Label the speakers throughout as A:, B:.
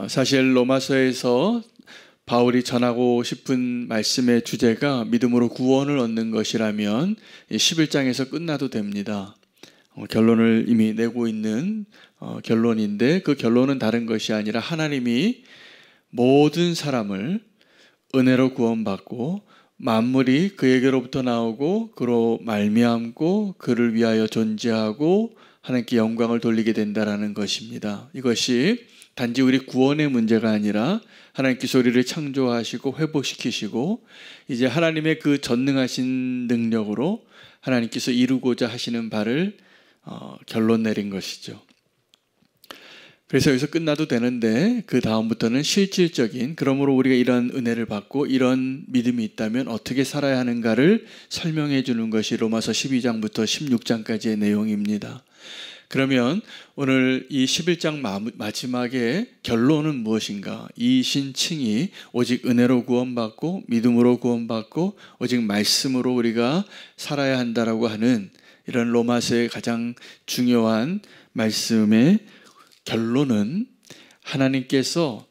A: 사실 로마서에서 바울이 전하고 싶은 말씀의 주제가 믿음으로 구원을 얻는 것이라면 11장에서 끝나도 됩니다. 결론을 이미 내고 있는 결론인데, 그 결론은 다른 것이 아니라 하나님이 모든 사람을 은혜로 구원받고 만물이 그에게로부터 나오고 그로 말미암고 그를 위하여 존재하고 하나님께 영광을 돌리게 된다라는 것입니다. 이것이 단지 우리 구원의 문제가 아니라 하나님께서 우리를 창조하시고 회복시키시고 이제 하나님의 그 전능하신 능력으로 하나님께서 이루고자 하시는 바를 결론 내린 것이죠. 그래서 여기서 끝나도 되는데 그 다음부터는 실질적인, 그러므로 우리가 이런 은혜를 받고 이런 믿음이 있다면 어떻게 살아야 하는가를 설명해 주는 것이 로마서 12장부터 16장까지의 내용입니다. 그러면 오늘 이 11장 마지막에 결론은 무엇인가? 이 신칭이 오직 은혜로 구원받고 믿음으로 구원받고 오직 말씀으로 우리가 살아야 한다라고 하는 이런 로마서의 가장 중요한 말씀의 결론은 하나님께서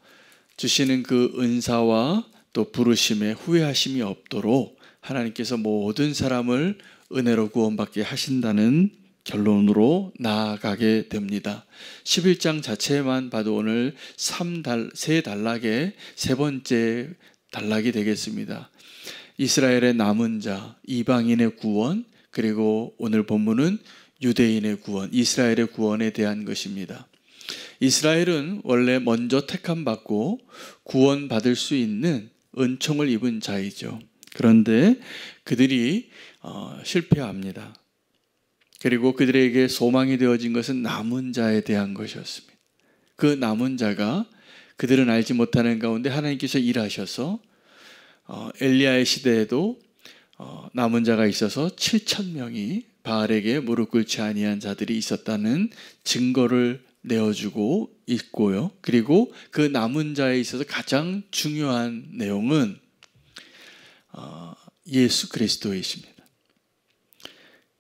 A: 주시는 그 은사와 또 부르심에 후회하심이 없도록 하나님께서 모든 사람을 은혜로 구원받게 하신다는 결론으로 나아가게 됩니다. 11장 자체만 봐도 오늘 세 단락의 세 번째 단락이 되겠습니다. 이스라엘의 남은 자, 이방인의 구원, 그리고 오늘 본문은 유대인의 구원, 이스라엘의 구원에 대한 것입니다. 이스라엘은 원래 먼저 택함받고 구원받을 수 있는 은총을 입은 자이죠. 그런데 그들이 실패합니다. 그리고 그들에게 소망이 되어진 것은 남은 자에 대한 것이었습니다. 그 남은 자가 그들은 알지 못하는 가운데 하나님께서 일하셔서 엘리야의 시대에도 남은 자가 있어서 7,000명이 바알에게 무릎 꿇지 아니한 자들이 있었다는 증거를 내어주고 있고요. 그리고 그 남은 자에 있어서 가장 중요한 내용은 예수 그리스도이십니다.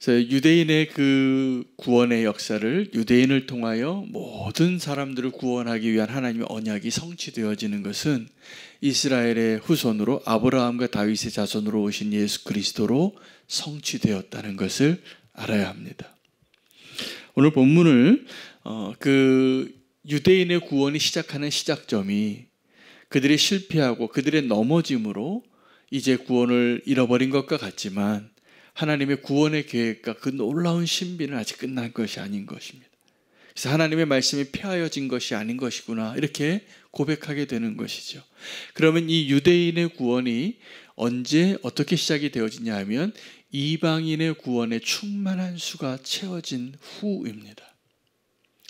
A: 그래서 유대인의 그 구원의 역사를 유대인을 통하여 모든 사람들을 구원하기 위한 하나님의 언약이 성취되어지는 것은 이스라엘의 후손으로 아브라함과 다윗의 자손으로 오신 예수 그리스도로 성취되었다는 것을 알아야 합니다. 오늘 본문을 그 유대인의 구원이 시작하는 시작점이 그들이 실패하고 그들의 넘어짐으로 이제 구원을 잃어버린 것과 같지만 하나님의 구원의 계획과 그 놀라운 신비는 아직 끝난 것이 아닌 것입니다. 그래서 하나님의 말씀이 폐하여진 것이 아닌 것이구나, 이렇게 고백하게 되는 것이죠. 그러면 이 유대인의 구원이 언제 어떻게 시작이 되어지냐 하면 이방인의 구원의 충만한 수가 채워진 후입니다.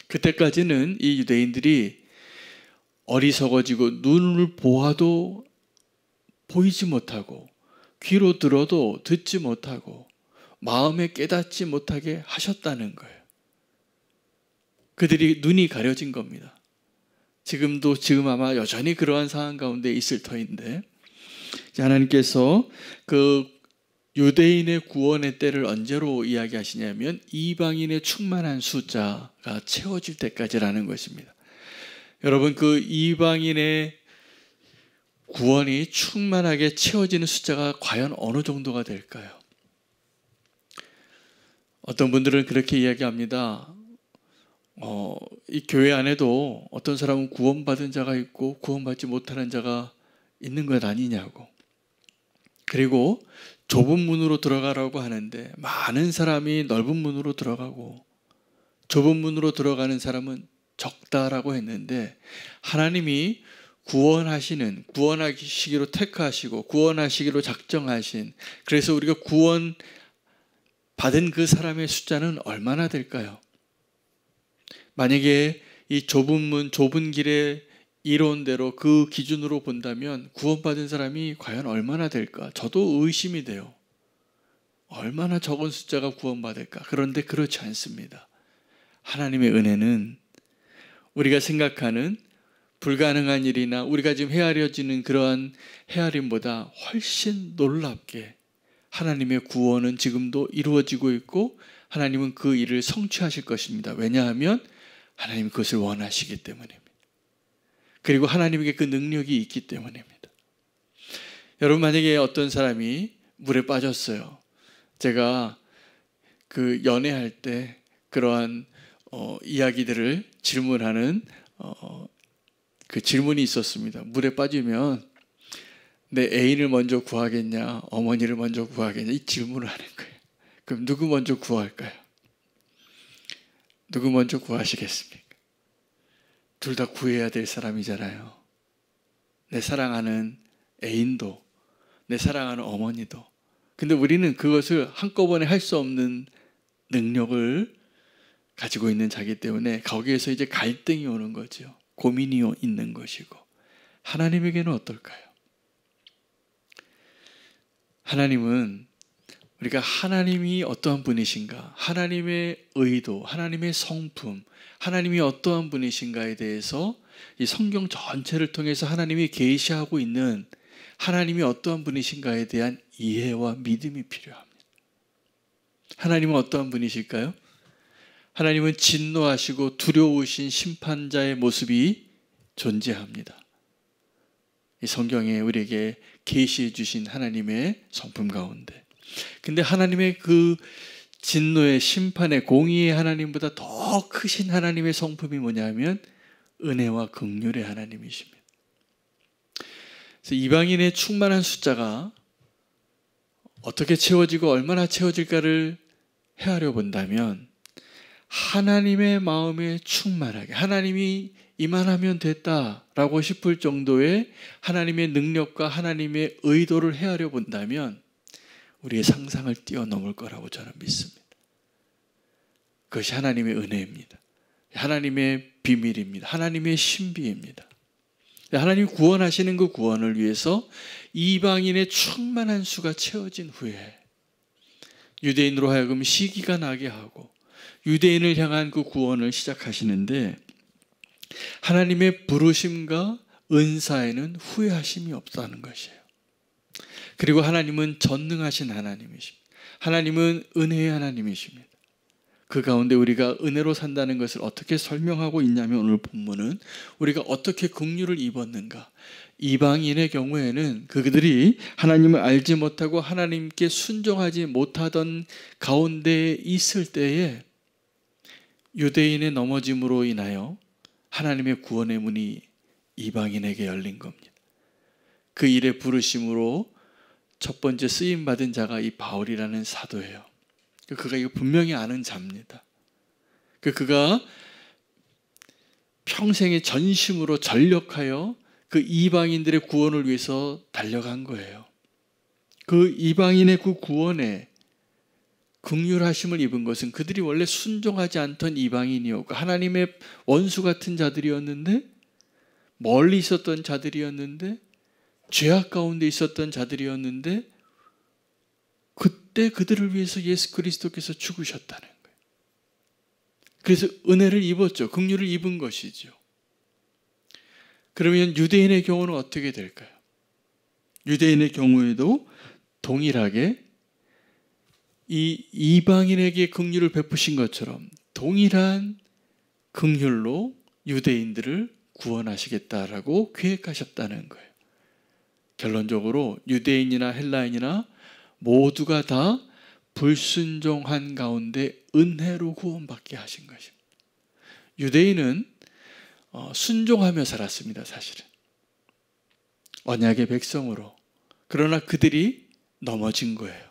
A: 그때까지는 이 유대인들이 어리석어지고 눈을 보아도 보이지 못하고 귀로 들어도 듣지 못하고 마음에 깨닫지 못하게 하셨다는 거예요. 그들이 눈이 가려진 겁니다. 지금 아마 여전히 그러한 상황 가운데 있을 터인데, 하나님께서 그 유대인의 구원의 때를 언제로 이야기하시냐면 이방인의 충만한 숫자가 채워질 때까지라는 것입니다. 여러분, 그 이방인의 구원이 충만하게 채워지는 숫자가 과연 어느 정도가 될까요? 어떤 분들은 그렇게 이야기합니다. 이 교회 안에도 어떤 사람은 구원받은 자가 있고 구원받지 못하는 자가 있는 것 아니냐고. 그리고 좁은 문으로 들어가라고 하는데 많은 사람이 넓은 문으로 들어가고 좁은 문으로 들어가는 사람은 적다라고 했는데, 하나님이 구원하시기로 택하시고 구원하시기로 작정하신, 그래서 우리가 구원 받은 그 사람의 숫자는 얼마나 될까요? 만약에 이 좁은 문, 좁은 길의 이론대로 그 기준으로 본다면 구원받은 사람이 과연 얼마나 될까? 저도 의심이 돼요. 얼마나 적은 숫자가 구원받을까? 그런데 그렇지 않습니다. 하나님의 은혜는 우리가 생각하는 불가능한 일이나 우리가 지금 헤아려지는 그러한 헤아림보다 훨씬 놀랍게 하나님의 구원은 지금도 이루어지고 있고 하나님은 그 일을 성취하실 것입니다. 왜냐하면 하나님은 그것을 원하시기 때문입니다. 그리고 하나님에게 그 능력이 있기 때문입니다. 여러분, 만약에 어떤 사람이 물에 빠졌어요. 제가 그 연애할 때 그러한 이야기들을 질문하는 그 질문이 있었습니다. 물에 빠지면 내 애인을 먼저 구하겠냐, 어머니를 먼저 구하겠냐, 이 질문을 하는 거예요. 그럼 누구 먼저 구할까요? 누구 먼저 구하시겠습니까? 둘 다 구해야 될 사람이잖아요. 내 사랑하는 애인도, 내 사랑하는 어머니도. 근데 우리는 그것을 한꺼번에 할 수 없는 능력을 가지고 있는 자기 때문에 거기에서 이제 갈등이 오는 거죠. 고민이 있는 것이고. 하나님에게는 어떨까요? 하나님은 우리가 하나님이 어떠한 분이신가, 하나님의 의도, 하나님의 성품, 하나님이 어떠한 분이신가에 대해서 이 성경 전체를 통해서 하나님이 계시하고 있는 하나님이 어떠한 분이신가에 대한 이해와 믿음이 필요합니다. 하나님은 어떠한 분이실까요? 하나님은 진노하시고 두려우신 심판자의 모습이 존재합니다. 이 성경에 우리에게 계시해 주신 하나님의 성품 가운데, 근데 하나님의 그 진노의 심판의 공의의 하나님보다 더 크신 하나님의 성품이 뭐냐면 은혜와 긍휼의 하나님이십니다. 그래서 이방인의 충만한 숫자가 어떻게 채워지고 얼마나 채워질까를 헤아려 본다면 하나님의 마음에 충만하게, 하나님이 이만하면 됐다라고 싶을 정도의 하나님의 능력과 하나님의 의도를 헤아려 본다면 우리의 상상을 뛰어넘을 거라고 저는 믿습니다. 그것이 하나님의 은혜입니다. 하나님의 비밀입니다. 하나님의 신비입니다. 하나님이 구원하시는 그 구원을 위해서 이방인의 충만한 수가 채워진 후에 유대인으로 하여금 시기가 나게 하고 유대인을 향한 그 구원을 시작하시는데, 하나님의 부르심과 은사에는 후회하심이 없다는 것이에요. 그리고 하나님은 전능하신 하나님이십니다. 하나님은 은혜의 하나님이십니다. 그 가운데 우리가 은혜로 산다는 것을 어떻게 설명하고 있냐면, 오늘 본문은 우리가 어떻게 긍휼을 입었는가. 이방인의 경우에는 그들이 하나님을 알지 못하고 하나님께 순종하지 못하던 가운데 있을 때에 유대인의 넘어짐으로 인하여 하나님의 구원의 문이 이방인에게 열린 겁니다. 그 일의 부르심으로 첫 번째 쓰임받은 자가 이 바울이라는 사도예요. 그가 이거 분명히 아는 자입니다. 그가 평생의 전심으로 전력하여 그 이방인들의 구원을 위해서 달려간 거예요. 그 이방인의 그 구원에 긍휼하심을 입은 것은 그들이 원래 순종하지 않던 이방인이었고 하나님의 원수 같은 자들이었는데, 멀리 있었던 자들이었는데, 죄악 가운데 있었던 자들이었는데, 그때 그들을 위해서 예수 그리스도께서 죽으셨다는 거예요. 그래서 은혜를 입었죠. 긍휼을 입은 것이죠. 그러면 유대인의 경우는 어떻게 될까요? 유대인의 경우에도 동일하게 이 이방인에게 긍휼을 베푸신 것처럼 동일한 긍휼로 유대인들을 구원하시겠다라고 계획하셨다는 거예요. 결론적으로 유대인이나 헬라인이나 모두가 다 불순종한 가운데 은혜로 구원받게 하신 것입니다. 유대인은 순종하며 살았습니다. 사실은 언약의 백성으로. 그러나 그들이 넘어진 거예요.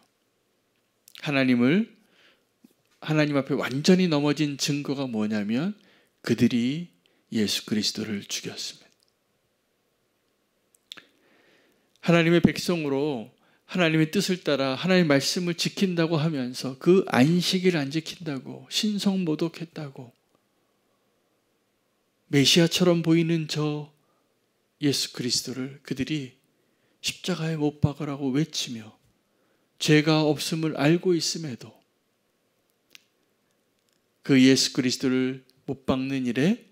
A: 하나님 앞에 완전히 넘어진 증거가 뭐냐면 그들이 예수 그리스도를 죽였습니다. 하나님의 백성으로 하나님의 뜻을 따라 하나님의 말씀을 지킨다고 하면서 그 안식일 안 지킨다고, 신성모독했다고, 메시아처럼 보이는 저 예수 그리스도를 그들이 십자가에 못 박으라고 외치며 죄가 없음을 알고 있음에도 그 예수 그리스도를 못 박는 일에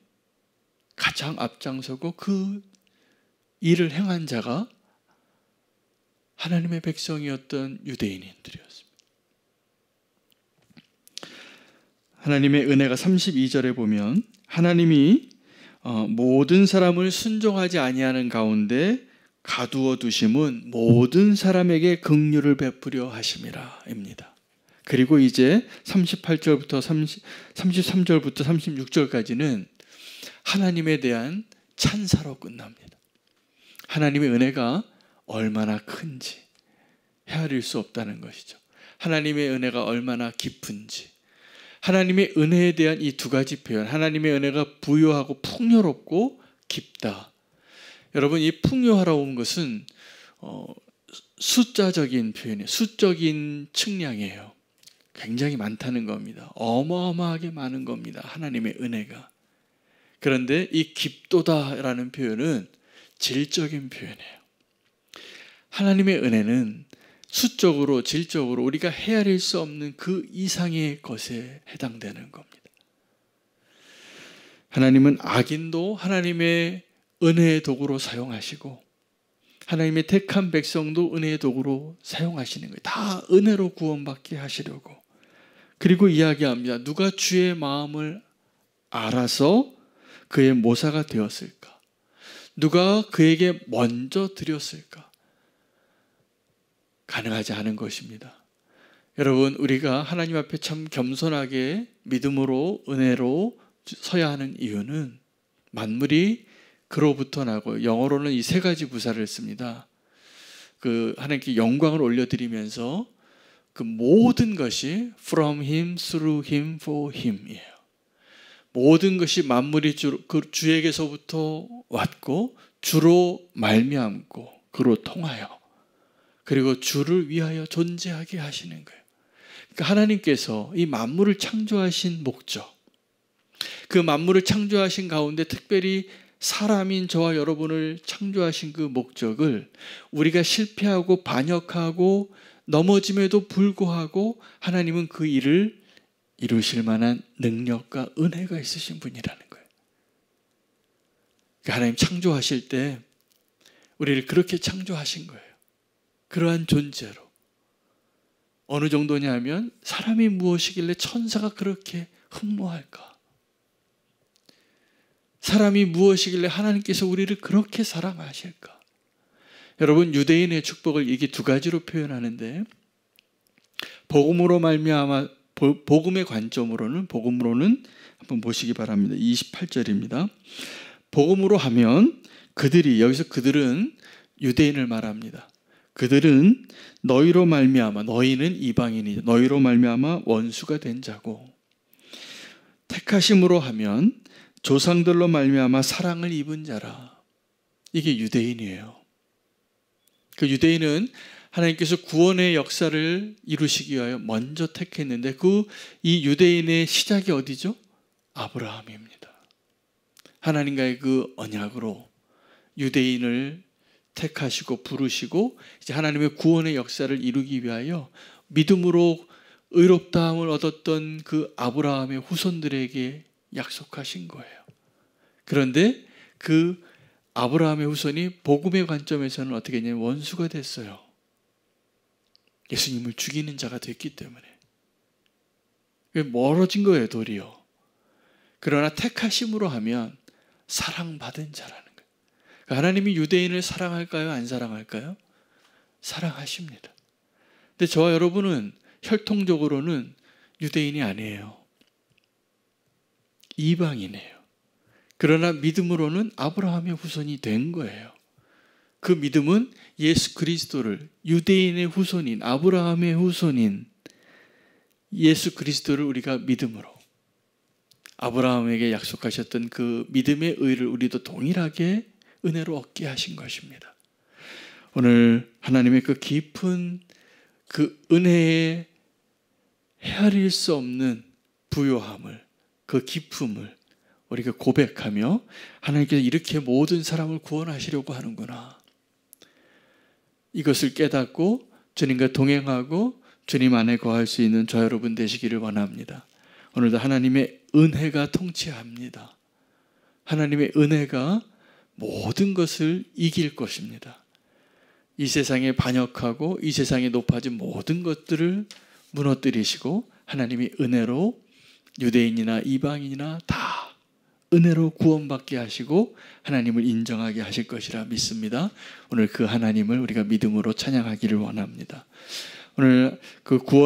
A: 가장 앞장서고 그 일을 행한 자가 하나님의 백성이었던 유대인들이었습니다. 하나님의 은혜가 32절에 보면 하나님이 모든 사람을 순종하지 아니하는 가운데 가두어 두심은 모든 사람에게 긍휼을 베푸려 하심이라입니다. 그리고 이제 38절부터 33절부터 36절까지는 하나님에 대한 찬사로 끝납니다. 하나님의 은혜가 얼마나 큰지 헤아릴 수 없다는 것이죠. 하나님의 은혜가 얼마나 깊은지, 하나님의 은혜에 대한 이 두 가지 표현, 하나님의 은혜가 부요하고 풍요롭고 깊다. 여러분, 이 풍요하라는 것은 숫자적인 표현이에요. 수적인 측량이에요. 굉장히 많다는 겁니다. 어마어마하게 많은 겁니다. 하나님의 은혜가. 그런데 이 깊도다라는 표현은 질적인 표현이에요. 하나님의 은혜는 수적으로, 질적으로 우리가 헤아릴 수 없는 그 이상의 것에 해당되는 겁니다. 하나님은 악인도 하나님의 은혜의 도구로 사용하시고 하나님의 택한 백성도 은혜의 도구로 사용하시는 거예요. 다 은혜로 구원받게 하시려고. 그리고 이야기합니다. 누가 주의 마음을 알아서 그의 모사가 되었을까? 누가 그에게 먼저 드렸을까? 가능하지 않은 것입니다. 여러분, 우리가 하나님 앞에 참 겸손하게 믿음으로 은혜로 서야 하는 이유는 만물이 그로부터 나고, 영어로는 이 세 가지 부사를 씁니다. 하나님께 영광을 올려드리면서 그 모든 것이 from him, through him, for him 이에요. 모든 것이 만물이 주에게서부터 왔고 주로 말미암고 그로 통하여 그리고 주를 위하여 존재하게 하시는 거예요. 그러니까 하나님께서 이 만물을 창조하신 목적, 그 만물을 창조하신 가운데 특별히 사람인 저와 여러분을 창조하신 그 목적을 우리가 실패하고 반역하고 넘어짐에도 불구하고 하나님은 그 일을 이루실 만한 능력과 은혜가 있으신 분이라는 거예요. 그러니까 하나님 창조하실 때 우리를 그렇게 창조하신 거예요. 그러한 존재로. 어느 정도냐면 사람이 무엇이길래 천사가 그렇게 흠모할까? 사람이 무엇이길래 하나님께서 우리를 그렇게 사랑하실까? 여러분, 유대인의 축복을 이게 두 가지로 표현하는데, 복음으로 말미암아, 복음의 관점으로는, 복음으로는 한번 보시기 바랍니다. 28절입니다. 복음으로 하면 그들이, 여기서 그들은 유대인을 말합니다. 그들은 너희로 말미암아, 너희는 이방인이죠. 너희로 말미암아 원수가 된 자고, 택하심으로 하면 조상들로 말미암아 사랑을 입은 자라. 이게 유대인이에요. 그 유대인은 하나님께서 구원의 역사를 이루시기 위하여 먼저 택했는데 이 유대인의 시작이 어디죠? 아브라함입니다. 하나님과의 그 언약으로 유대인을 택하시고 부르시고 이제 하나님의 구원의 역사를 이루기 위하여 믿음으로 의롭다함을 얻었던 그 아브라함의 후손들에게 약속하신 거예요. 그런데 그 아브라함의 후손이 복음의 관점에서는 어떻게 했냐면 원수가 됐어요. 예수님을 죽이는 자가 됐기 때문에. 멀어진 거예요, 도리어. 그러나 택하심으로 하면 사랑받은 자라는 거예요. 하나님이 유대인을 사랑할까요? 안 사랑할까요? 사랑하십니다. 근데 저와 여러분은 혈통적으로는 유대인이 아니에요. 이방이네요. 그러나 믿음으로는 아브라함의 후손이 된 거예요. 그 믿음은 예수 그리스도를, 유대인의 후손인 아브라함의 후손인 예수 그리스도를 우리가 믿음으로 아브라함에게 약속하셨던 그 믿음의 의를 우리도 동일하게 은혜로 얻게 하신 것입니다. 오늘 하나님의 그 깊은 그 은혜에 헤아릴 수 없는 부요함을, 그 기쁨을 우리가 고백하며 하나님께서 이렇게 모든 사람을 구원하시려고 하는구나. 이것을 깨닫고 주님과 동행하고 주님 안에 거할 수 있는 저 여러분 되시기를 원합니다. 오늘도 하나님의 은혜가 통치합니다. 하나님의 은혜가 모든 것을 이길 것입니다. 이 세상에 반역하고 이 세상에 높아진 모든 것들을 무너뜨리시고 하나님이 은혜로 유대인이나 이방인이나 다 은혜로 구원받게 하시고 하나님을 인정하게 하실 것이라 믿습니다. 오늘 그 하나님을 우리가 믿음으로 찬양하기를 원합니다. 오늘 그 구원